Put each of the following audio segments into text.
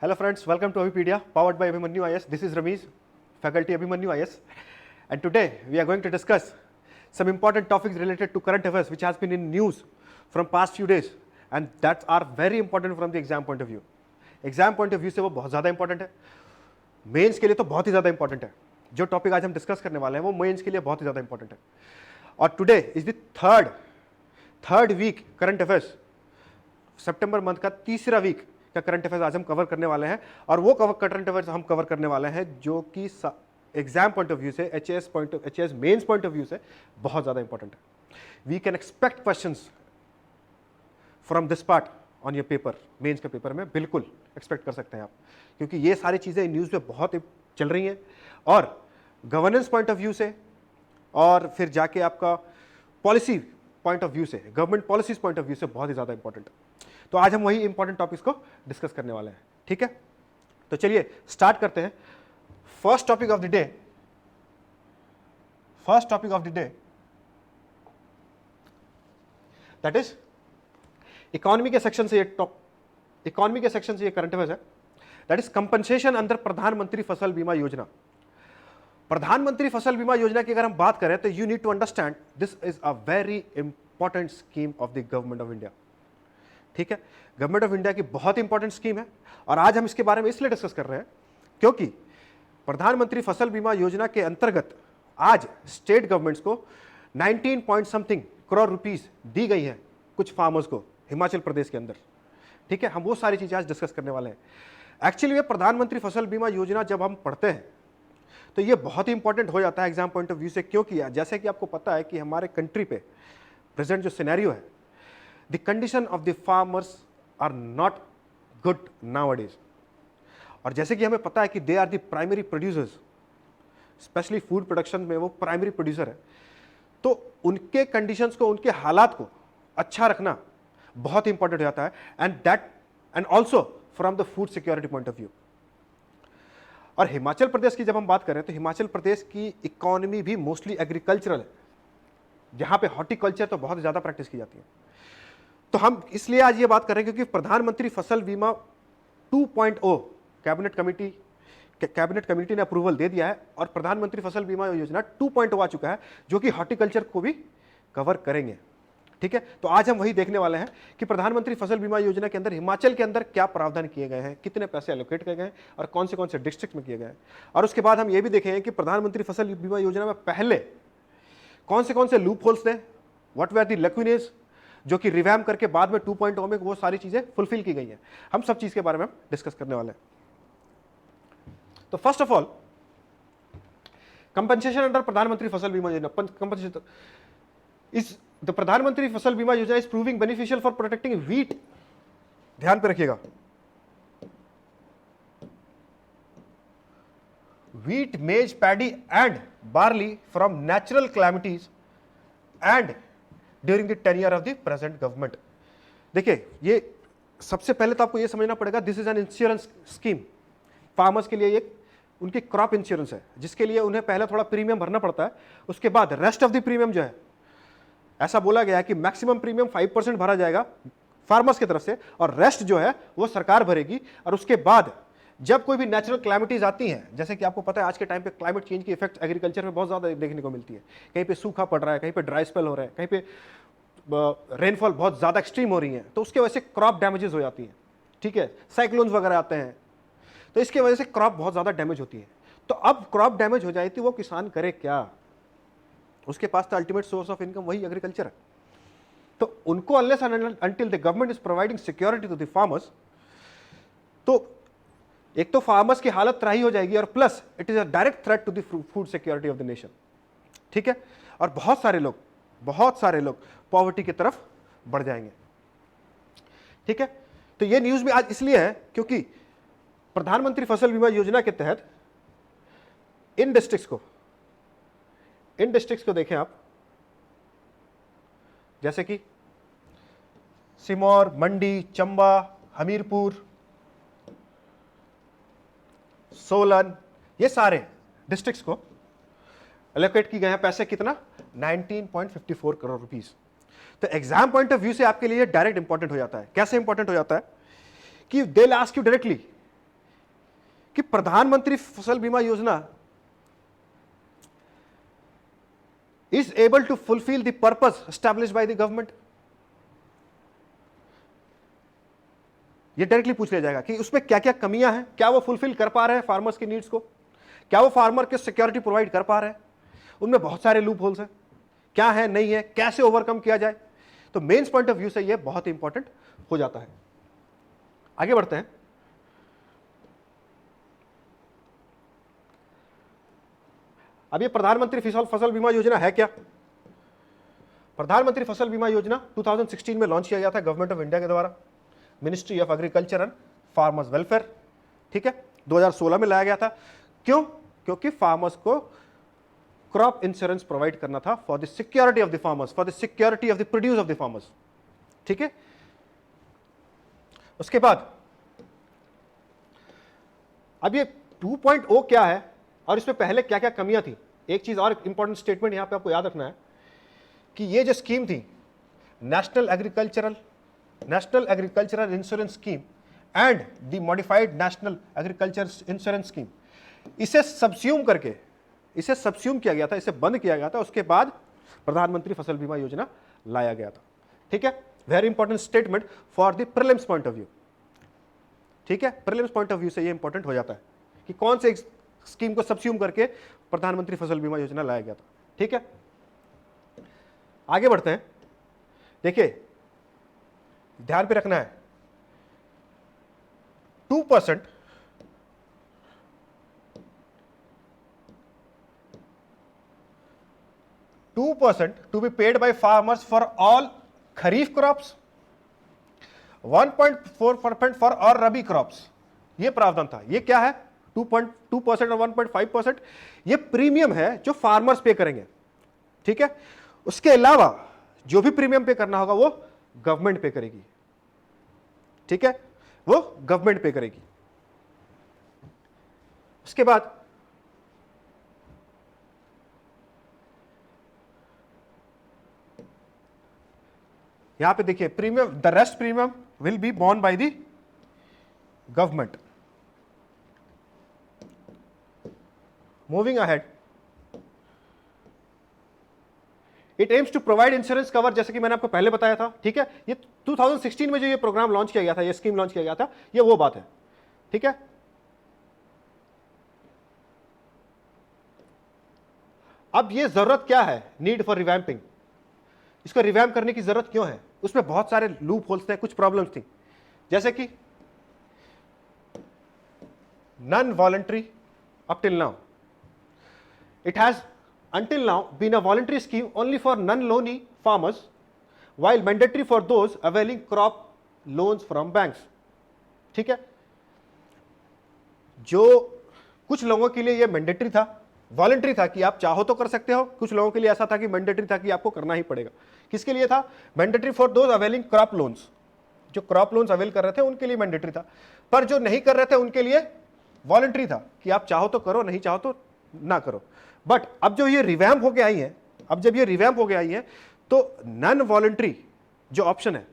Hello friends, welcome to Avipedia, powered by Abhimanyu IS. This is Ramesh, faculty Abhimanyu IS, and today we are going to discuss some important topics related to current affairs which has been in news from past few days and that are very important from the exam point of view. Exam point of view से वो बहुत ज़्यादा important है, mains के लिए तो बहुत ही ज़्यादा इंपॉर्टेंट है. जो टॉपिक आज हम डिस्कस करने वाले हैं वो मेंस के लिए बहुत ही ज़्यादा इंपॉर्टेंट है. और today is the third week current affairs, सितंबर मंथ का तीसरा वीक का करंट अफेयर्स आज हम कवर करने वाले हैं. और वो करंट अफेयर्स हम कवर करने वाले हैं जो कि एग्जाम पॉइंट ऑफ व्यू से, HAS mains point of view से बहुत ज़्यादा इंपॉर्टेंट है. We can expect questions from this part on your paper, mains के पेपर में बिल्कुल एक्सपेक्ट कर सकते हैं आप, क्योंकि ये सारी चीज़ें न्यूज़ पे बहुत चल रही हैं और गवर्नेंस पॉइंट ऑफ व्यू से और फिर जाके आपका पॉलिसी पॉइंट ऑफ व्यू से, government policies point of view से बहुत ही ज़्यादा इंपॉर्टेंट है. तो आज हम वही इंपॉर्टेंट टॉपिक्स को डिस्कस करने वाले हैं. ठीक है, तो चलिए स्टार्ट करते हैं. First topic of the day that is economy के सेक्शन से ये करंट अफेयर्स है. दैट इज कंपनसेशन अंडर प्रधानमंत्री फसल बीमा योजना. प्रधानमंत्री फसल बीमा योजना की अगर हम बात करें तो you need to understand this is a very important scheme of the government of India. ठीक है, गवर्नमेंट ऑफ इंडिया की बहुत इंपॉर्टेंट स्कीम है और आज हम इसके बारे में इसलिए डिस्कस कर रहे हैं क्योंकि प्रधानमंत्री फसल बीमा योजना के अंतर्गत आज स्टेट गवर्नमेंट्स को 19 पॉइंट समथिंग करोड़ रुपीस दी गई है कुछ फार्मर्स को हिमाचल प्रदेश के अंदर. ठीक है, हम वो सारी चीजें आज डिस्कस करने वाले हैं. एक्चुअली ये प्रधानमंत्री फसल बीमा योजना जब हम पढ़ते हैं तो ये बहुत ही इंपॉर्टेंट हो जाता है एग्जाम पॉइंट ऑफ व्यू से. क्योंकि जैसे कि आपको पता है कि हमारे कंट्री पे प्रेजेंट जो सिनेरियो है, the condition of the farmers are not good nowadays. और जैसे कि हमें पता है कि they are the primary producers, especially food production में वो प्राइमरी प्रोड्यूसर है, तो उनके कंडीशंस को, उनके हालात को अच्छा रखना बहुत इंपॉर्टेंट हो जाता है. And also from the food security point of view. और हिमाचल प्रदेश की जब हम बात करें तो हिमाचल प्रदेश की इकोनॉमी भी मोस्टली एग्रीकल्चरल है, जहां पे हॉर्टिकल्चर तो बहुत ज्यादा प्रैक्टिस की जाती है. तो हम इसलिए आज ये बात कर रहे हैं क्योंकि प्रधानमंत्री फसल बीमा 2.0 कैबिनेट कमेटी ने अप्रूवल दे दिया है और प्रधानमंत्री फसल बीमा योजना 2.0 आ चुका है जो कि हॉर्टिकल्चर को भी कवर करेंगे. ठीक है, तो आज हम वही देखने वाले हैं कि प्रधानमंत्री फसल बीमा योजना के अंदर हिमाचल के अंदर क्या प्रावधान किए गए हैं, कितने पैसे एलोकेट किए गए हैं और कौन से डिस्ट्रिक्ट में किए गए हैं. और उसके बाद हम ये भी देखेंगे कि प्रधानमंत्री फसल बीमा योजना में पहले कौन से लूप होल्स थे, व्हाट वर द लैक्यूनेज, जो कि रिवैम करके बाद में 2.0 में वो सारी चीजें फुलफिल की गई हैं. हम सब चीज के बारे में हम डिस्कस करने वाले हैं. तो first of all, compensation under प्रधानमंत्री फसल बीमा योजना. कंपनसेशन इस द प्रधानमंत्री फसल बीमा योजना is proving beneficial for protecting wheat. ध्यान पे रखिएगा, व्हीट, मेज, paddy and barley from natural calamities and during the tenure of the present government. देखिए, ये सबसे पहले तो आपको ये समझना पड़ेगा, this is an insurance scheme. Farmers के लिए एक उनकी क्रॉप इंश्योरेंस है जिसके लिए उन्हें पहले थोड़ा प्रीमियम भरना पड़ता है. उसके बाद रेस्ट ऑफ द प्रीमियम जो है, ऐसा बोला गया है कि मैक्सिमम प्रीमियम 5% भरा जाएगा फार्मर्स की तरफ से और रेस्ट जो है वो सरकार भरेगी. और उसके बाद जब कोई भी नेचुरल क्लाइमेटीज आती हैं, जैसे कि आपको पता है आज के टाइम पे क्लाइमेट चेंज की इफेक्ट एग्रीकल्चर में बहुत ज्यादा देखने को मिलती है. कहीं पे सूखा पड़ रहा है, कहीं पे ड्राई स्पेल हो रहा है, कहीं पे रेनफॉल बहुत ज्यादा एक्सट्रीम हो रही है, तो उसके वजह से क्रॉप डैमेजेस हो जाती है. ठीक है, साइक्लोन्स वगैरह आते हैं, तो इसकी वजह से क्रॉप बहुत ज्यादा डैमेज होती है. तो अब क्रॉप डैमेज हो जाए तो वो किसान करे क्या, उसके पास तो अल्टीमेट सोर्स ऑफ इनकम वही एग्रीकल्चर है. तो उनको unless and until the government is providing security to the farmers, तो एक तो फार्मर्स की हालत त्राही हो जाएगी और plus it is a direct threat to the food security of the nation. ठीक है, और बहुत सारे लोग पॉवर्टी की तरफ बढ़ जाएंगे. ठीक है, तो ये न्यूज भी आज इसलिए है क्योंकि प्रधानमंत्री फसल बीमा योजना के तहत इन डिस्ट्रिक्ट्स को देखें आप, जैसे कि सिमौर, मंडी, चंबा, हमीरपुर, सोलन, ये सारे डिस्ट्रिक्ट्स को एलोकेट की गए हैं पैसे. कितना? 19.54 करोड़ रुपीस. तो एग्जाम पॉइंट ऑफ व्यू से आपके लिए डायरेक्ट इंपॉर्टेंट हो जाता है. कैसे इंपॉर्टेंट हो जाता है कि दे आस्क यू डायरेक्टली कि प्रधानमंत्री फसल बीमा योजना is able to fulfill the purpose established by the government? ये डायरेक्टली पूछ लिया जाएगा कि उसमें क्या क्या कमियां हैं, क्या वो फुलफिल कर पा रहे हैं फार्मर्स की नीड्स को, क्या वो फार्मर के सिक्योरिटी प्रोवाइड कर पा रहे हैं, उनमें बहुत सारे लूप होल्स हैं, क्या है नहीं है, कैसे ओवरकम किया जाए। तो मेंस पॉइंट ऑफ व्यू से ये बहुत इंपॉर्टेंट हो जाता है। आगे बढ़ते हैं। अब ये प्रधानमंत्री फसल बीमा योजना है क्या? प्रधानमंत्री फसल बीमा योजना 2016 में लॉन्च किया गया था गवर्नमेंट ऑफ इंडिया के द्वारा, ministry of agriculture and farmers welfare, ठीक है। 2016 में लाया गया था। क्यों? क्योंकि फार्मर्स को क्रॉप इंश्योरेंस प्रोवाइड करना था for the security of the farmers, for the security of the produce of the farmers, ठीक है। उसके बाद अब ये 2.0 क्या है और इसमें पहले क्या क्या कमियां थी। एक चीज और इंपॉर्टेंट स्टेटमेंट यहां पे आपको याद रखना है कि ये जो स्कीम थी national agricultural insurance scheme and the modified national agriculture insurance scheme, इसे सबस्यूम किया गया था, इसे बंद किया गया था। उसके बाद प्रधानमंत्री फसल बीमा योजना लाया गया था, ठीक है। Very important statement for the prelims point of view, ठीक है। प्रीलिम्स पॉइंट ऑफ व्यू से ये इंपॉर्टेंट हो जाता है कि कौन से स्कीम को सबस्यूम करके प्रधानमंत्री फसल बीमा योजना लाया गया था, ठीक है। आगे बढ़ते हैं। देखिए ध्यान पे रखना है 2% to be paid by farmers for all kharif crops, 1.4% for all rabi crops, ये प्रावधान था। ये क्या है? 2.2% और 1.5% ये प्रीमियम है जो फार्मर्स पे करेंगे, ठीक है। उसके अलावा जो भी प्रीमियम पे करना होगा वो गवर्नमेंट पे करेगी, ठीक है, वो गवर्नमेंट पे करेगी। उसके बाद यहां पे देखिए premium, the rest premium will be borne by the government. Moving ahead, it aims to provide insurance cover, जैसे कि मैंने आपको पहले बताया था, ठीक है। ये 2016 में जो ये प्रोग्राम लॉन्च किया गया था, ये स्कीम लॉन्च किया गया था, ये वो बात है, ठीक है। अब ये जरूरत क्या है? Need for revamping. इसको रिवैम्प करने की जरूरत क्यों है? उसमें बहुत सारे लूप होल्स थे, कुछ प्रॉब्लम्स थी, जैसे कि non voluntary up till now, it has until now been a voluntary scheme only for non-loany farmers while mandatory for those availing crop loans from banks, ठीक है। जो कुछ लोगों के लिए ये मैंडेटरी था, वॉलंटरी था कि आप चाहो तो कर सकते हो, कुछ लोगों के लिए ऐसा था कि मैंडेटरी था कि आपको करना ही पड़ेगा। किसके लिए था? Mandatory for those availing crop loans, जो क्रॉप लोन्स अवेल कर रहे थे उनके लिए मैंडेटरी था, पर जो नहीं कर रहे थे उनके लिए वॉलंटरी था कि आप चाहो तो करो, नहीं चाहो तो ना करो। बट अब जो ये रिवैम्प होके आई है, अब जब ये रिवैम्प होके आई है तो नॉन वॉलंटरी जो ऑप्शन है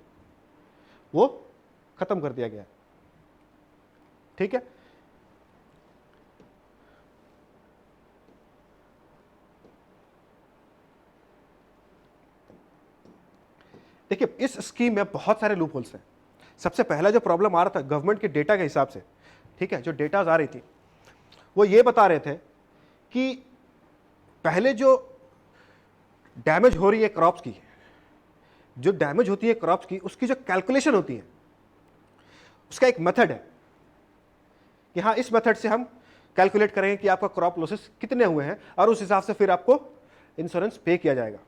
वो खत्म कर दिया गया है, ठीक है। देखिए इस स्कीम में बहुत सारे लूप होल्स हैं। सबसे पहला जो प्रॉब्लम आ रहा था गवर्नमेंट के डेटा के हिसाब से, ठीक है, जो डेटाज आ रही थी वो ये बता रहे थे कि पहले जो डैमेज हो रही है क्रॉप्स की, जो डैमेज होती है क्रॉप्स की, उसकी जो कैलकुलेशन होती है उसका एक मेथड है कि हाँ इस मेथड से हम कैलकुलेट करेंगे कि आपका क्रॉप लॉसेस कितने हुए हैं और उस हिसाब से फिर आपको इंश्योरेंस पे किया जाएगा।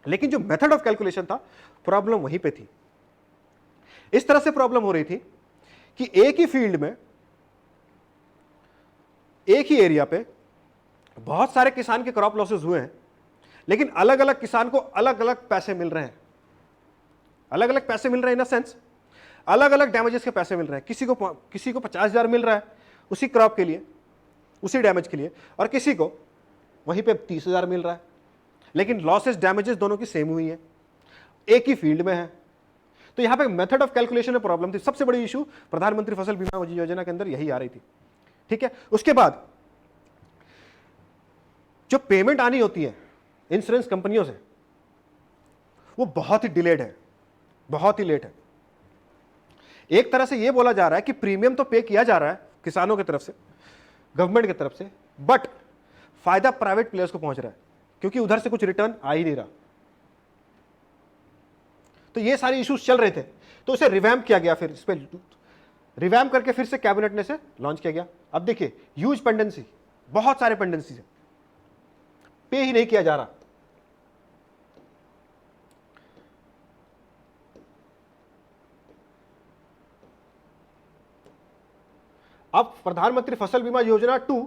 लेकिन जो मेथड ऑफ कैलकुलेशन था, प्रॉब्लम वहीं पे थी। इस तरह से प्रॉब्लम हो रही थी कि एक ही फील्ड में, एक ही एरिया पे बहुत सारे किसान के क्रॉप लॉसेस हुए हैं, लेकिन अलग अलग किसान को अलग अलग पैसे मिल रहे हैं। अलग अलग पैसे मिल रहे हैं इन अ सेंस, अलग अलग डैमेजेस के पैसे मिल रहे हैं। किसी को 50,000 मिल रहा है उसी क्रॉप के लिए, उसी डैमेज के लिए, और किसी को वहीं पे 30,000 मिल रहा है, लेकिन लॉसेस डैमेजेस दोनों की सेम हुई है, एक ही फील्ड में है। तो यहां पे मेथड ऑफ कैलकुलेशन में प्रॉब्लम थी। सबसे बड़ी इशू प्रधानमंत्री फसल बीमा योजना के अंदर यही आ रही थी, ठीक है। उसके बाद जो पेमेंट आनी होती है इंश्योरेंस कंपनियों से वो बहुत ही डिलेड है, बहुत ही लेट है। एक तरह से ये बोला जा रहा है कि प्रीमियम तो पे किया जा रहा है किसानों की तरफ से, गवर्नमेंट की तरफ से, बट फायदा प्राइवेट प्लेयर्स को पहुंच रहा है क्योंकि उधर से कुछ रिटर्न आ ही नहीं रहा। तो ये सारे इश्यूज चल रहे थे, तो उसे रिवैम्प किया गया, फिर इस पे रिवैम्प करके फिर से कैबिनेट ने से लॉन्च किया गया। अब देखिए ह्यूज पेंडेंसी, बहुत सारे पेंडेंसी है, पे ही नहीं किया जा रहा। अब प्रधानमंत्री फसल बीमा योजना 2,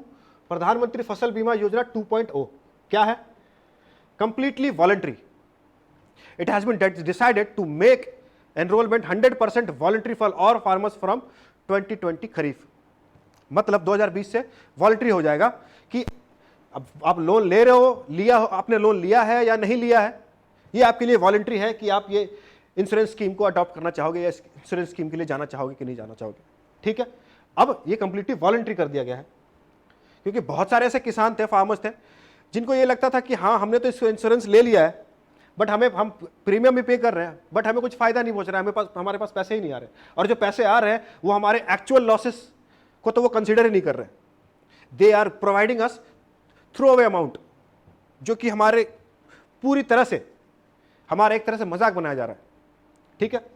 प्रधानमंत्री फसल बीमा योजना 2.0 क्या है? Completely voluntary. It has been decided to make enrolment 100% voluntary for all farmers from 2020 kharif. मतलब 2020 से वॉलंटरी हो जाएगा कि अब आप लोन ले रहे हो, लिया हो, आपने लोन लिया है या नहीं लिया है, ये आपके लिए वॉलंटरी है कि आप ये इंश्योरेंस स्कीम को अडॉप्ट करना चाहोगे या इंश्योरेंस स्कीम के लिए जाना चाहोगे कि नहीं जाना चाहोगे। ठीक है, अब ये कंप्लीटली वॉलंटरी कर दिया गया है क्योंकि बहुत सारे ऐसे किसान थे, फार्मर्स थे, जिनको ये लगता था कि हाँ हमने तो इसको इंश्योरेंस ले लिया है, बट हम प्रीमियम भी पे कर रहे हैं, बट हमें कुछ फायदा नहीं पहुंच रहा है, हमारे पास पैसे ही नहीं आ रहे, और जो पैसे आ रहे हैं वो हमारे एक्चुअल लॉसेस को तो वो कंसिडर ही नहीं कर रहे। They are providing us throw away amount, जो कि हमारे पूरी तरह से हमारा एक तरह से मजाक बनाया जा रहा है। ठीक है,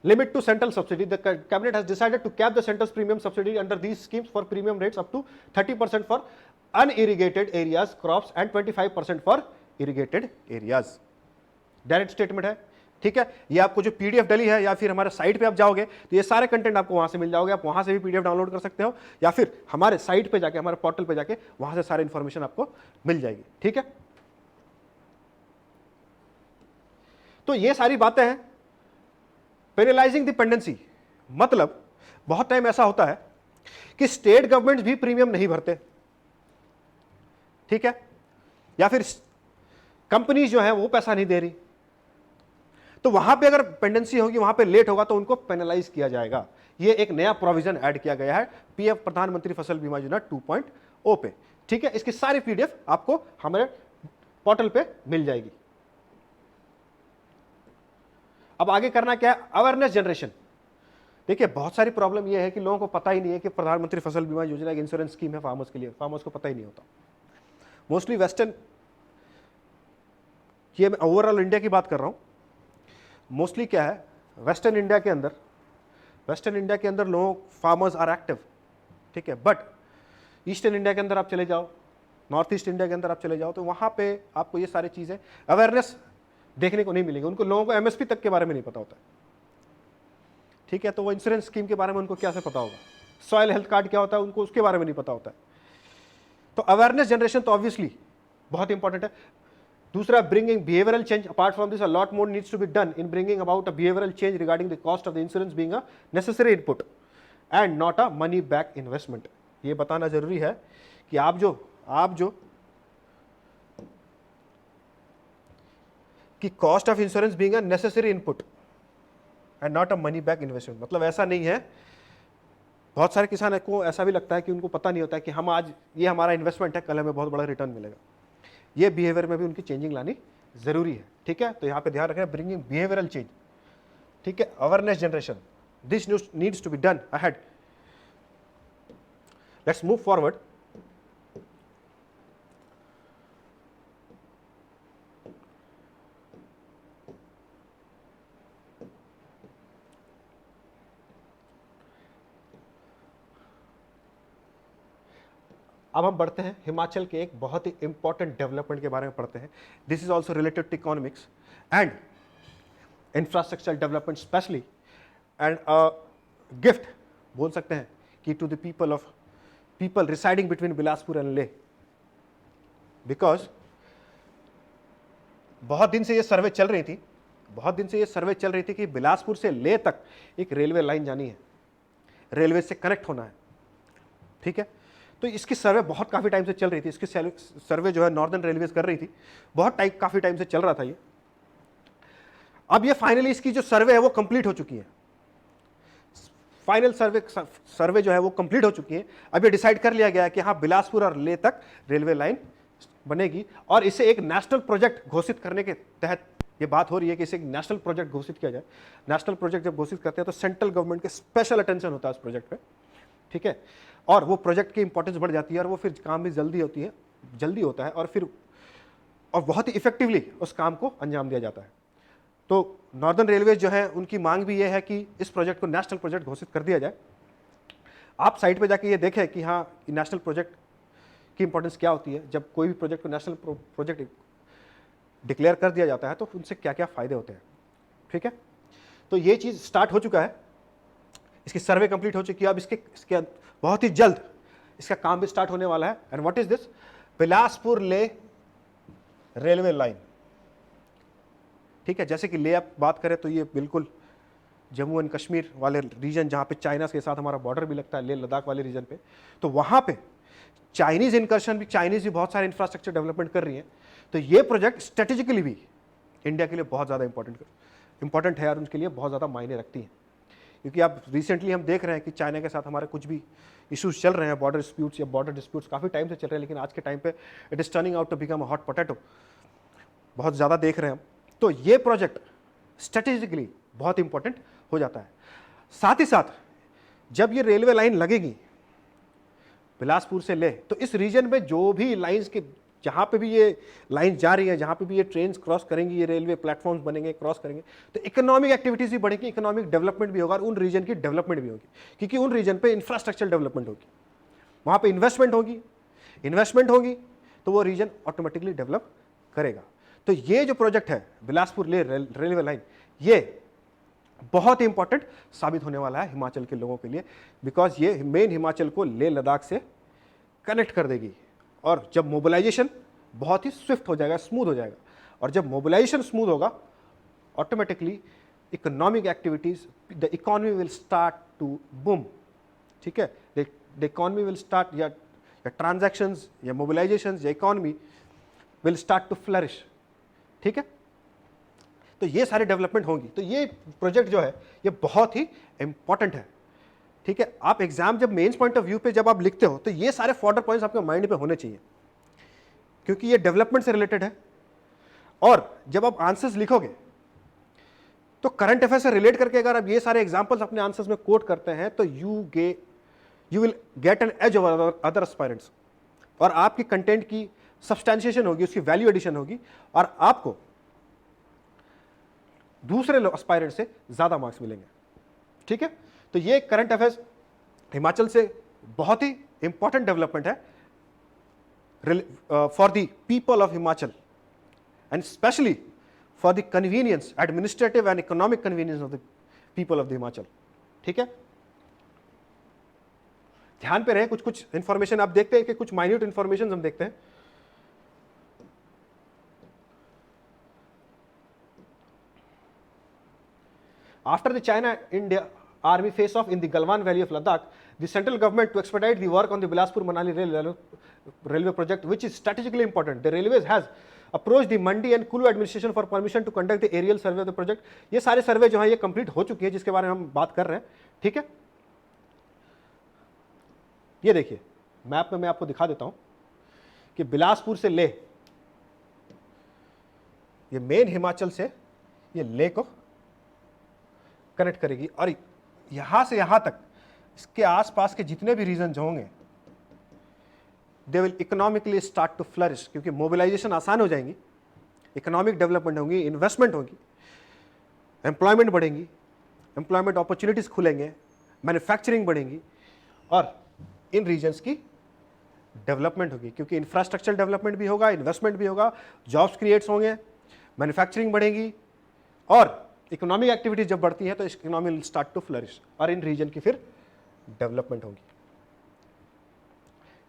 limit to central subsidy. The cabinet has decided to cap the central's premium subsidy under these schemes for premium rates up to 30% for unirrigated areas, crops and 25% for irrigated areas. Direct statement है। ठीक है, ये आपको जो PDF डली है या फिर हमारे साइट पे आप जाओगे तो ये सारे कंटेंट आपको वहां से मिल जाओगे, आप वहां से भी पीडीएफ डाउनलोड कर सकते हो या फिर हमारे साइट पे जाके, हमारे पोर्टल पे जाके वहां से सारी इंफॉर्मेशन आपको मिल जाएगी। ठीक है, तो ये सारी बातें हैं। पेनलाइजिंग डिपेंडेंसी मतलब बहुत टाइम ऐसा होता है कि स्टेट गवर्नमेंट भी प्रीमियम नहीं भरते, ठीक है, या फिर कंपनीज जो है वो पैसा नहीं दे रही, तो वहां पे अगर पेंडेंसी होगी, वहां पे लेट होगा तो उनको पेनलाइज किया जाएगा। ये एक नया प्रोविजन ऐड किया गया है पीएफ प्रधानमंत्री फसल बीमा योजना 2.0 पे। ठीक है, इसकी सारी पीडीएफ आपको हमारे पोर्टल पे मिल जाएगी। अब आगे करना क्या है? Awareness generation. देखिए बहुत सारी प्रॉब्लम यह है कि लोगों को पता ही नहीं है कि प्रधानमंत्री फसल बीमा योजना एक इंश्योरेंस स्कीम है फार्मर्स के लिए, फार्मर्स को पता ही नहीं होता। मोस्टली वेस्टर्न, ये मैं ओवरऑल इंडिया की बात कर रहा हूं, मोस्टली क्या है वेस्टर्न इंडिया के अंदर लोग फार्मर्स आर एक्टिव, ठीक है, बट ईस्टर्न इंडिया के अंदर आप चले जाओ, नॉर्थ ईस्ट इंडिया के अंदर आप चले जाओ, तो वहां पे आपको ये सारी चीजें अवेयरनेस देखने को नहीं मिलेगी। उनको, लोगों को एमएसपी तक के बारे में नहीं पता होता है। ठीक है, तो वो इंश्योरेंस स्कीम के बारे में उनको क्या से पता होगा, सॉइल हेल्थ कार्ड क्या होता है उनको उसके बारे में नहीं पता होता है। तो अवेयरनेस जनरेशन तो ऑब्वियसली बहुत इंपॉर्टेंट है। दूसरा, bringing behavioural change. Apart from this, a lot more needs to be done in bringing about a behavioural change regarding the cost of the insurance being a necessary input and not a money back investment. ये बताना जरूरी है कि आप जो कि cost of insurance being a necessary input and not a money back investment. मतलब ऐसा नहीं है, बहुत सारे किसान को ऐसा भी लगता है कि उनको पता नहीं होता है कि हम आज ये हमारा इन्वेस्टमेंट है, कल हमें बहुत बड़ा रिटर्न मिलेगा। ये बिहेवियर में भी उनकी चेंजिंग लानी जरूरी है। ठीक है, तो यहाँ पे ध्यान रखें, ब्रिंगिंग बिहेवियरल चेंज। ठीक है, awareness generation, this needs to be done ahead. Let's move forward. अब हम बढ़ते हैं हिमाचल के एक बहुत ही इंपॉर्टेंट डेवलपमेंट के बारे में पढ़ते हैं। This is also related to economics and infrastructure development specially, and gift बोल सकते हैं कि to the people residing between Bilaspur and Leh, because बहुत दिन से ये सर्वे चल रही थी कि बिलासपुर से लेह तक एक रेलवे लाइन जानी है, रेलवे से कनेक्ट होना है। ठीक है, तो इसकी सर्वे काफी टाइम से चल रही थी। इसकी सर्वे जो है नॉर्दर्न रेलवेज कर रही थी, काफी टाइम से चल रहा था ये। अब ये फाइनली इसकी जो सर्वे है वो कंप्लीट हो चुकी है। फाइनल सर्वे जो है वो कंप्लीट हो चुकी है। अब ये डिसाइड कर लिया गया है कि हाँ, बिलासपुर और लेह तक रेलवे लाइन बनेगी और इसे एक नेशनल प्रोजेक्ट घोषित करने के तहत ये बात हो रही है कि इसे एक नेशनल प्रोजेक्ट घोषित किया जाए। नेशनल प्रोजेक्ट जब घोषित करते हैं तो सेंट्रल गवर्नमेंट के स्पेशल अटेंशन होता है उस प्रोजेक्ट पे, ठीक है, और वो प्रोजेक्ट की इंपॉर्टेंस बढ़ जाती है और वो फिर काम भी जल्दी होता है और बहुत ही इफेक्टिवली उस काम को अंजाम दिया जाता है। तो नॉर्दर्न रेलवे जो है उनकी मांग भी ये है कि इस प्रोजेक्ट को नेशनल प्रोजेक्ट घोषित कर दिया जाए। आप साइट पे जाके ये देखें कि हाँ, नेशनल प्रोजेक्ट की इंपॉर्टेंस क्या होती है। जब कोई भी प्रोजेक्ट को नेशनल प्रोजेक्ट डिक्लेयर कर दिया जाता है तो उनसे क्या क्या फायदे होते हैं, ठीक है। तो ये चीज़ स्टार्ट हो चुका है, इसकी सर्वे कंप्लीट हो चुकी है। अब इसके बहुत ही जल्द इसका काम भी स्टार्ट होने वाला है। And what is this? Bilaspur ले रेलवे लाइन, ठीक है। जैसे कि ले आप बात करें तो ये बिल्कुल जम्मू एंड कश्मीर वाले रीजन, जहाँ पे चाइना के साथ हमारा बॉर्डर भी लगता है, लेह लद्दाख वाले रीजन पे, तो वहाँ पे चाइनीज़ इनकर्शन भी, चाइनीज़ भी बहुत सारे इंफ्रास्ट्रक्चर डेवलपमेंट कर रही है। तो ये प्रोजेक्ट स्ट्रेटेजिकली भी इंडिया के लिए बहुत ज़्यादा इंपॉर्टेंट है और उनके लिए बहुत ज़्यादा मायने रखती है। क्योंकि अब रिसेंटली हम देख रहे हैं कि चाइना के साथ हमारे कुछ भी इश्यूज चल रहे हैं, बॉर्डर डिस्प्यूट्स काफ़ी टाइम से चल रहे हैं, लेकिन आज के टाइम पे it is turning out to become a hot potato, बहुत ज़्यादा देख रहे हैं हम। तो ये प्रोजेक्ट स्ट्रेटेजिकली बहुत इंपॉर्टेंट हो जाता है। साथ ही साथ जब ये रेलवे लाइन लगेगी बिलासपुर से ले, तो इस रीजन में जो भी लाइंस के, जहाँ पे भी ये लाइन जा रही है, जहाँ पे भी ये ट्रेन क्रॉस करेंगी, ये रेलवे प्लेटफॉर्म्स बनेंगे, क्रॉस करेंगे, तो इकोनॉमिक एक्टिविटीज़ भी बढ़ेंगी, इकोनॉमिक डेवलपमेंट भी होगा और उन रीजन की डेवलपमेंट भी होगी, क्योंकि उन रीजन पे इंफ्रास्ट्रक्चर डेवलपमेंट होगी, वहाँ पे इन्वेस्टमेंट होगी तो वो रीजन ऑटोमेटिकली डेवलप करेगा। तो ये जो प्रोजेक्ट है बिलासपुर ले रेलवे लाइन, ये बहुत ही इंपॉर्टेंट साबित होने वाला है हिमाचल के लोगों के लिए, बिकॉज ये मेन हिमाचल को लेह लद्दाख से कनेक्ट कर देगी। और जब मोबिलाइजेशन बहुत ही स्विफ्ट हो जाएगा, स्मूथ हो जाएगा, और जब मोबिलाइजेशन स्मूथ होगा, automatically economic activities, the economy will start to boom, ठीक है। द इकोनॉमी विल स्टार्ट, या ट्रांजैक्शंस या मोबिलाइजेशन या economy will start to flourish, ठीक है। तो ये सारे डेवलपमेंट होंगी। तो ये प्रोजेक्ट जो है ये बहुत ही इंपॉर्टेंट है, ठीक है। आप एग्जाम जब मेंस पॉइंट ऑफ व्यू पे जब आप लिखते हो तो ये सारे फॉर्डर पॉइंट्स आपके माइंड पे होने चाहिए, क्योंकि ये डेवलपमेंट से रिलेटेड है। और जब आप आंसर्स लिखोगे तो करंट अफेयर से रिलेट करके अगर आप ये सारे एग्जांपल्स अपने आंसर्स में कोट करते हैं तो you will get an edge over other aspirants, और आपकी कंटेंट की सब्सटैंशिएशन होगी, उसकी वैल्यू एडिशन होगी, और आपको दूसरे एस्पायरेंट से ज्यादा मार्क्स मिलेंगे, ठीक है। तो ये करंट अफेयर्स हिमाचल से बहुत ही इंपॉर्टेंट डेवलपमेंट है for the people of Himachal and specially for the convenience, administrative and economic convenience of the people of the Himachal, ठीक है। ध्यान पे रहे, कुछ इंफॉर्मेशन आप देखते हैं कि कुछ माइन्यूट इंफॉर्मेशन हम देखते हैं। After the China-India army face-off in the Galwan Valley of Ladakh, the central government, to expedite the work on the Bilaspur-Manali railway project, which is strategically important, the railways has approached the Mandi and Kulu administration for permission to conduct the aerial survey of the project. ये सारे सर्वे जो हैं ये complete हो चुकी है, जिसके बारे में हम बात कर रहे हैं, ठीक है। ये देखिए मैप में मैं आपको दिखा देता हूं कि बिलासपुर से ले, ये मेन हिमाचल से ये ले को कनेक्ट करेगी, और यहां से यहां तक इसके आसपास के जितने भी रीजन होंगे they will economically start to flourish, क्योंकि मोबिलाइजेशन आसान हो जाएंगी, इकोनॉमिक डेवलपमेंट होंगी, इन्वेस्टमेंट होगी, एम्प्लॉयमेंट बढ़ेंगी, एम्प्लॉयमेंट अपॉर्चुनिटीज खुलेंगे, मैन्युफैक्चरिंग बढ़ेंगी, और इन रीजन्स की डेवलपमेंट होगी, क्योंकि इंफ्रास्ट्रक्चर डेवलपमेंट भी होगा, इन्वेस्टमेंट भी होगा, जॉब्स क्रिएट्स होंगे, मैन्युफैक्चरिंग बढ़ेगी, और इकोनॉमिक एक्टिविटीज जब बढ़ती है तो economy will start to flourish, और इन रीजन की फिर डेवलपमेंट होगी,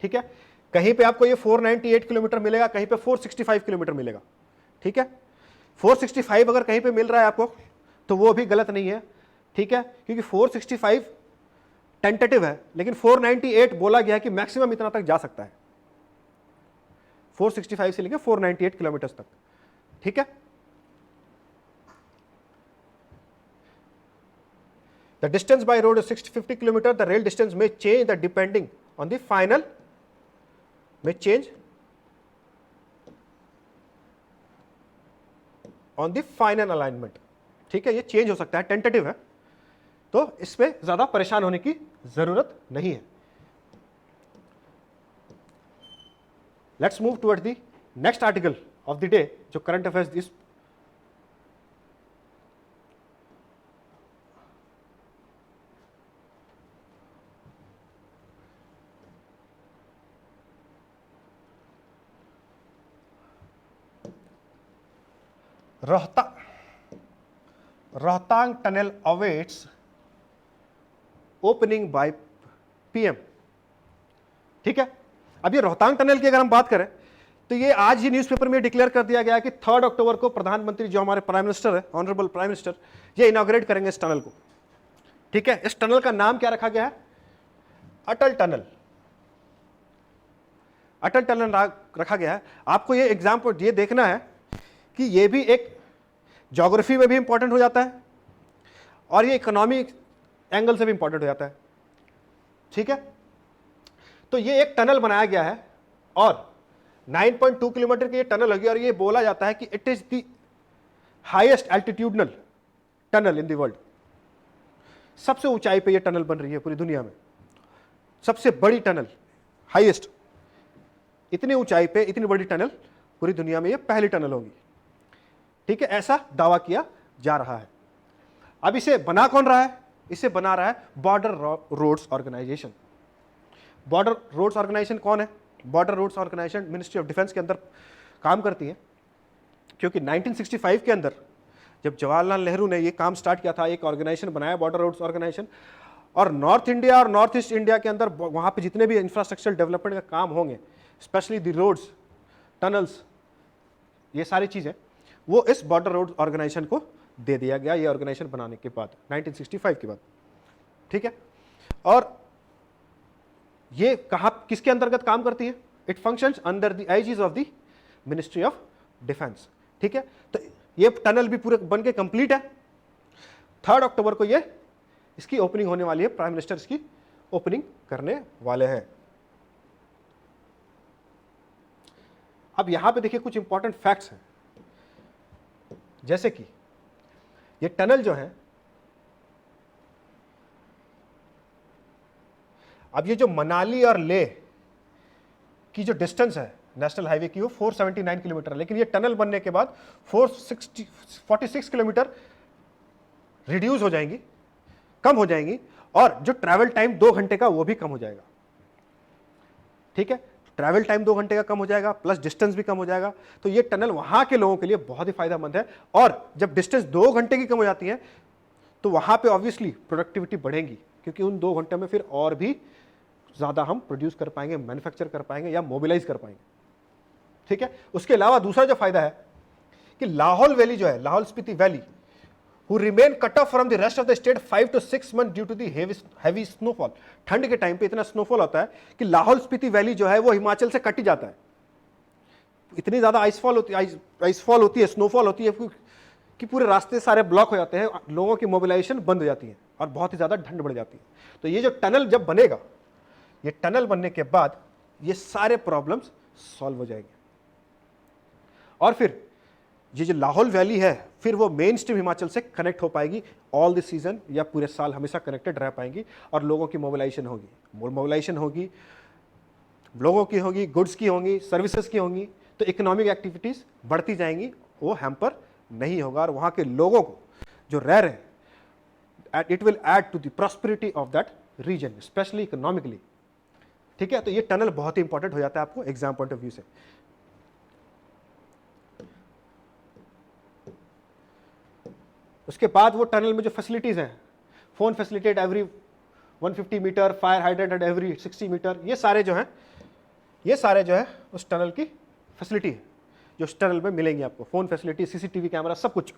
ठीक है। कहीं पे आपको ये 498 किलोमीटर मिलेगा, कहीं पे 465 किलोमीटर मिलेगा, ठीक है। 465 अगर कहीं पे मिल रहा है आपको तो वो भी गलत नहीं है, ठीक है, क्योंकि 465 टेंटेटिव है, लेकिन 498 बोला गया है कि मैक्सिमम इतना तक जा सकता है, 465 से लेकर 498 किलोमीटर तक, ठीक है। The distance by road 650 kilometre, the rail distance में change the depending on the final, में change on the final alignment. ठीक है, ये चेंज हो सकता है, टेंटेटिव है, तो इसमें ज्यादा परेशान होने की जरूरत नहीं है। Let's move toward the next article of the day, जो करंट अफेयर्स इस Rohtang tunnel awaits opening by PM. ठीक है, अब ये रोहतांग टनल की अगर हम बात करें तो ये आज ही न्यूज़पेपर में डिक्लेयर कर दिया गया कि 3 अक्टूबर को प्रधानमंत्री, जो हमारे प्राइम मिनिस्टर है, ऑनरेबल प्राइम मिनिस्टर, ये इनॉग्रेट करेंगे इस टनल को। ठीक है, इस टनल का नाम क्या रखा गया है? अटल टनल। अटल टनल रखा गया है। आपको ये एग्जाम्पल ये देखना है कि ये भी एक ज्योग्राफी में भी इंपॉर्टेंट हो जाता है और ये इकोनॉमिक एंगल से भी इंपॉर्टेंट हो जाता है। ठीक है, तो ये एक टनल बनाया गया है और 9.2 किलोमीटर की ये टनल होगी और ये बोला जाता है कि it is the highest altitudinal tunnel in the world. सबसे ऊंचाई पे ये टनल बन रही है पूरी दुनिया में, सबसे बड़ी टनल, हाईएस्ट, इतनी ऊंचाई पे इतनी बड़ी टनल पूरी दुनिया में ये पहली टनल होगी। ठीक है, ऐसा दावा किया जा रहा है। अब इसे बना कौन रहा है? इसे बना रहा है border roads organisation. Border roads organisation कौन है? Border roads organisation ministry of defence के अंदर काम करती है, क्योंकि 1965 के अंदर जब जवाहरलाल नेहरू ने ये काम स्टार्ट किया था, एक ऑर्गेनाइजेशन बनाया बॉर्डर रोड्स ऑर्गेनाइजेशन, और नॉर्थ इंडिया और नॉर्थ ईस्ट इंडिया के अंदर वहाँ पे जितने भी इंफ्रास्ट्रक्चर डेवलपमेंट का काम होंगे, स्पेशली द रोड्स, टनल्स, ये सारी चीज़ें, वो इस बॉर्डर रोड ऑर्गेनाइजेशन को दे दिया गया, ये ऑर्गेनाइजेशन बनाने के बाद, 1965 के बाद। ठीक है, और ये कहाँ, किसके अंतर्गत काम करती है? It functions under the aegis of the ministry of defence. ठीक है, तो ये टनल भी पूरे बन के कंप्लीट है। 3 अक्टूबर को ये इसकी ओपनिंग होने वाली है, प्राइम मिनिस्टर इसकी ओपनिंग करने वाले हैं। अब यहां पे देखिए कुछ इंपॉर्टेंट फैक्ट्स हैं, जैसे कि ये टनल जो है, अब ये जो मनाली और लेह की जो डिस्टेंस है नेशनल हाईवे की, वो 479 किलोमीटर है, लेकिन ये टनल बनने के बाद 46 किलोमीटर रिड्यूस हो जाएंगी, कम हो जाएंगी, और जो ट्रैवल टाइम 2 घंटे का वो भी कम हो जाएगा। ठीक है, ट्रैवल टाइम 2 घंटे का कम हो जाएगा, प्लस डिस्टेंस भी कम हो जाएगा। तो ये टनल वहां के लोगों के लिए बहुत ही फायदेमंद है, और जब डिस्टेंस 2 घंटे की कम हो जाती है तो वहां पे ऑब्वियसली प्रोडक्टिविटी बढ़ेगी, क्योंकि उन 2 घंटे में फिर और भी ज्यादा हम प्रोड्यूस कर पाएंगे, मैन्युफैक्चर कर पाएंगे या मोबिलाइज कर पाएंगे। ठीक है, उसके अलावा दूसरा जो फायदा है कि लाहौल वैली जो है, Lahaul Spiti valley, who remain cut off from the rest of the state 5 to 6 months due to the heavy snowfall। ठंड के टाइम पे इतना स्नोफॉल होता है कि लाहौल स्पीति वैली जो है वो हिमाचल से कट ही जाता है। इतनी ज्यादा आइसफॉल होती है, स्नोफॉल होती है कि पूरे रास्ते सारे ब्लॉक हो जाते हैं, लोगों की मोबिलाइजेशन बंद हो जाती है और बहुत ही ज्यादा ठंड बढ़ जाती है। तो ये जो टनल जब बनेगा, ये टनल बनने के बाद ये सारे प्रॉब्लम्स सॉल्व हो जाएंगे, और फिर ये जो लाहौल वैली है फिर वो मेन स्ट्रीम हिमाचल से कनेक्ट हो पाएगी ऑल द सीजन, या पूरे साल हमेशा कनेक्टेड रह पाएंगी, और लोगों की मोबिलाइजेशन होगी, लोगों की होगी, गुड्स की होंगी, सर्विसेज की होंगी, तो इकोनॉमिक एक्टिविटीज बढ़ती जाएंगी, वो हैम्पर नहीं होगा, और वहाँ के लोगों को जो रह रहे हैं, it will add to the prosperity of that region, specially economically. ठीक है, तो ये टनल बहुत ही इंपॉर्टेंट हो जाता है आपको एग्जाम पॉइंट ऑफ व्यू से। उसके बाद वो टनल में जो फैसिलिटीज हैं, phone facilitated every 150 metre, fire hydrant at every 60 metre, ये सारे जो है उस टनल की फैसिलिटी है जो उस टनल में मिलेंगी आपको। फोन फैसिलिटी, सीसीटीवी कैमरा, सब कुछ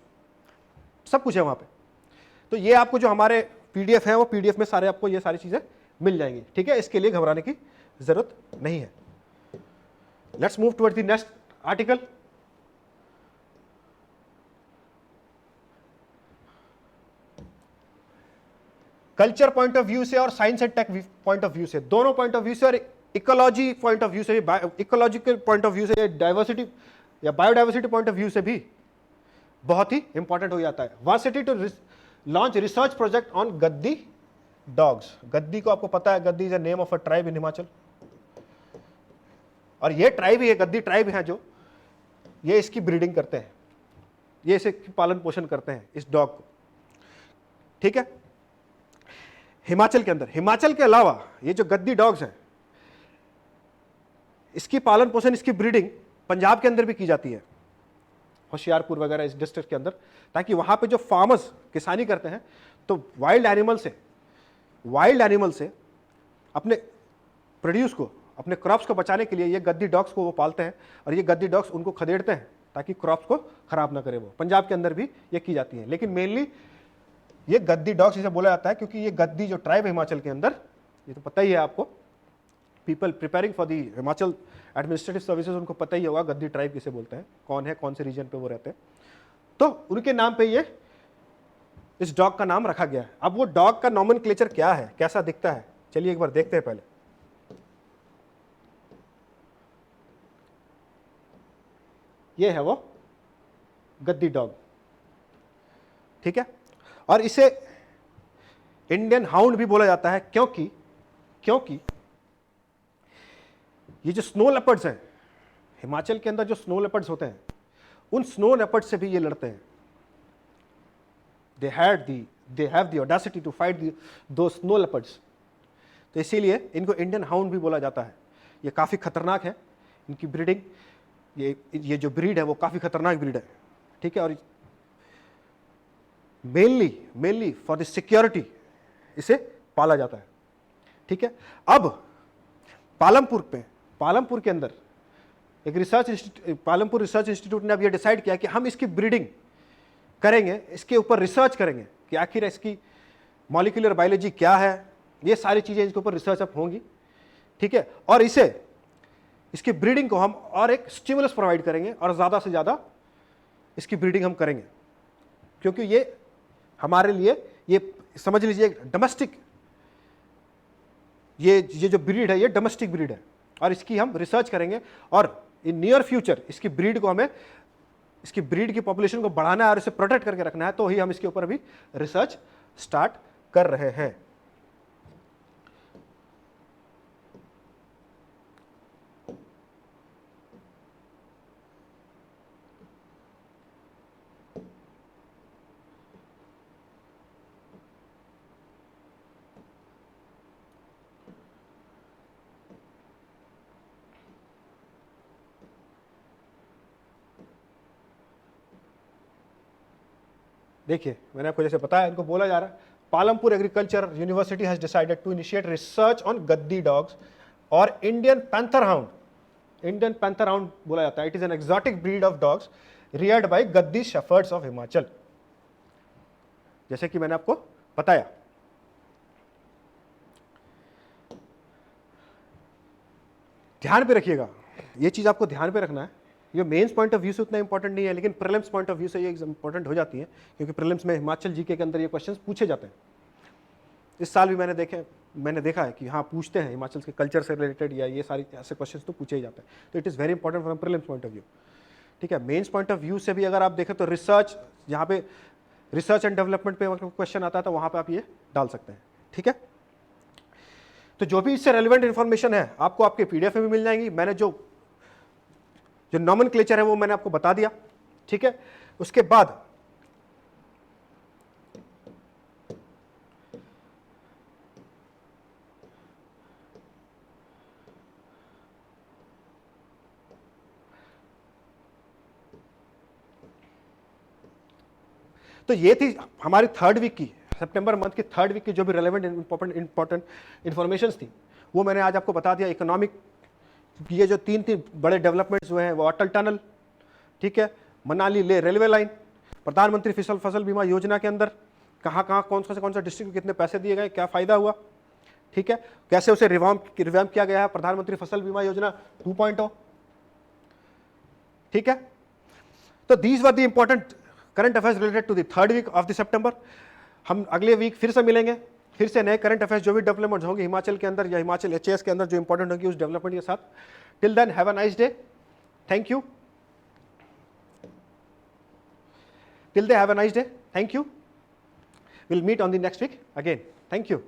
है वहाँ पे। तो ये आपको जो हमारे पीडीएफ है, वो पीडीएफ में सारे आपको ये सारी चीज़ें मिल जाएंगी। ठीक है, इसके लिए घबराने की जरूरत नहीं है। Let's move towards the next article. Culture point of view से और science and tech point of view से, दोनों पॉइंट ऑफ व्यू से और इकोलॉजी पॉइंट ऑफ व्यू से, इकोलॉजिकल पॉइंट ऑफ व्यू से, डाइवर्सिटी या बायोडाइवर्सिटी पॉइंट ऑफ व्यू से भी बहुत ही इंपॉर्टेंट हो जाता है। Varsity to launch research project on Gaddi dogs. Gaddi को आपको पता है, Gaddi is a name of a tribe in Himachal, और ये ट्राइब ही है, गद्दी ट्राइब है जो ये इसकी ब्रीडिंग करते हैं, ये इसे पालन पोषण करते हैं इस डॉग को, ठीक है। हिमाचल के अंदर, हिमाचल के अलावा ये जो गद्दी डॉग्स हैं इसकी पालन पोषण, इसकी ब्रीडिंग पंजाब के अंदर भी की जाती है, होशियारपुर वगैरह इस डिस्ट्रिक्ट के अंदर, ताकि वहां पे जो फार्मर्स किसानी करते हैं तो वाइल्ड एनिमल से अपने प्रोड्यूस को, अपने क्रॉप्स को बचाने के लिए ये गद्दी डॉग्स को वो पालते हैं, और ये गद्दी डॉग्स उनको खदेड़ते हैं ताकि क्रॉप्स को खराब ना करे। वो पंजाब के अंदर भी ये की जाती है, लेकिन मेनली ये गद्दी डॉग्स इसे बोला जाता है क्योंकि ये गद्दी जो ट्राइब है हिमाचल के अंदर, ये तो पता ही है आपको, people preparing for the Himachal administrative services, उनको पता ही होगा गद्दी ट्राइब किसे बोलते हैं, कौन है, कौन से रीजन पे वो रहते हैं, तो उनके नाम पे ये इस डॉग का नाम रखा गया है। अब वो डॉग का नॉमेनक्लेचर क्या है, कैसा दिखता है, चलिए एक बार देखते हैं पहले। ये है वो गद्दी डॉग, ठीक है, और इसे इंडियन हाउंड भी बोला जाता है क्योंकि ये जो स्नो लेपर्ड्स हैं हिमाचल के अंदर, जो स्नो लेपर्ड्स होते हैं, उन स्नो लेपर्ड्स से भी ये लड़ते हैं। they have the audacity to fight those snow leopards, तो इसीलिए इनको इंडियन हाउंड भी बोला जाता है। ये काफी खतरनाक है, इनकी ब्रीडिंग, ये जो ब्रीड है वो काफी खतरनाक ब्रीड है, ठीक है, और मेनली फॉर द सिक्योरिटी इसे पाला जाता है, ठीक है। अब पालमपुर के अंदर एक पालमपुर रिसर्च इंस्टीट्यूट ने अब ये डिसाइड किया कि हम इसकी ब्रीडिंग करेंगे, इसके ऊपर रिसर्च करेंगे कि आखिर इसकी मॉलिक्यूलर बायोलॉजी क्या है, ये सारी चीजें इसके ऊपर रिसर्च अप होंगी, ठीक है, और इसकी ब्रीडिंग को हम और एक स्टिमुलस प्रोवाइड करेंगे और ज्यादा से ज्यादा इसकी ब्रीडिंग हम करेंगे, क्योंकि ये हमारे लिए, ये समझ लीजिए डोमेस्टिक, ये जो ब्रीड है ये डोमेस्टिक ब्रीड है, और इसकी हम रिसर्च करेंगे, और इन नियर फ्यूचर इसकी ब्रीड को हमें, इसकी ब्रीड की पॉपुलेशन को बढ़ाना है और इसे प्रोटेक्ट करके रखना है, तो ही हम इसके ऊपर अभी रिसर्च स्टार्ट कर रहे हैं। देखिए मैंने आपको जैसे बताया, इनको बोला जा रहा है Palampur agriculture university has decided to initiate research on Gaddi dogs और Indian panther hound. Indian panther hound बोला जाता है, it is an exotic breed of dogs reared by Gaddi shepherds of Himachal, जैसे कि मैंने आपको बताया। ध्यान पे रखिएगा, ये चीज आपको ध्यान पे रखना है, ये मेंस पॉइंट ऑफ व्यू से उतना इंपॉर्टेंट नहीं है, लेकिन प्रीलिम्स पॉइंट ऑफ व्यू से ये इंपॉर्टेंट हो जाती है, क्योंकि प्रीलिम्स में हिमाचल जीके के अंदर ये क्वेश्चंस पूछे जाते हैं। इस साल भी मैंने देखा है कि हाँ पूछते हैं, हिमाचल के कल्चर से रिलेटेड या ये सारी ऐसे क्वेश्चंस तो पूछे ही जाते हैं, तो it is very important from prelims point of view, ठीक है। मेंस पॉइंट ऑफ व्यू से भी अगर आप देखें तो रिसर्च, यहाँ पे रिसर्च एंड डेवलपमेंट पे क्वेश्चन आता है तो वहाँ पर आप ये डाल सकते हैं, ठीक है। तो जो भी इससे रेलिवेंट इन्फॉर्मेशन है आपको आपके PDF में भी मिल जाएंगी। मैंने जो नॉमेनक्लेचर है वो मैंने आपको बता दिया, ठीक है। उसके बाद तो ये थी हमारी थर्ड वीक की, सितंबर मंथ की थर्ड वीक की जो भी रेलेवेंट इंपॉर्टेंट इन्फॉर्मेशन थी वो मैंने आज आपको बता दिया। इकोनॉमिक, ये जो तीन बड़े डेवलपमेंट्स हुए हैं वो अटल टनल, ठीक है, मनाली ले रेलवे लाइन, प्रधानमंत्री फसल बीमा योजना के अंदर कहाँ कौन सा डिस्ट्रिक्ट को कितने पैसे दिए गए, क्या फायदा हुआ, ठीक है, कैसे उसे रिवैम्प किया गया है, प्रधानमंत्री फसल बीमा योजना 2.0, ठीक है। तो these were the important current affairs related to the third week of the सितंबर। हम अगले वीक फिर से मिलेंगे, फिर से नए करंट अफेयर्स जो भी डेवलपमेंट होंगे हिमाचल के अंदर या हिमाचल एचएएस के अंदर जो इंपॉर्टेंट होगी उस डेवलपमेंट के साथ। Till then have a nice day, thank you. Till then, have a nice day. Thank you. We'll meet on the next week again. Thank you.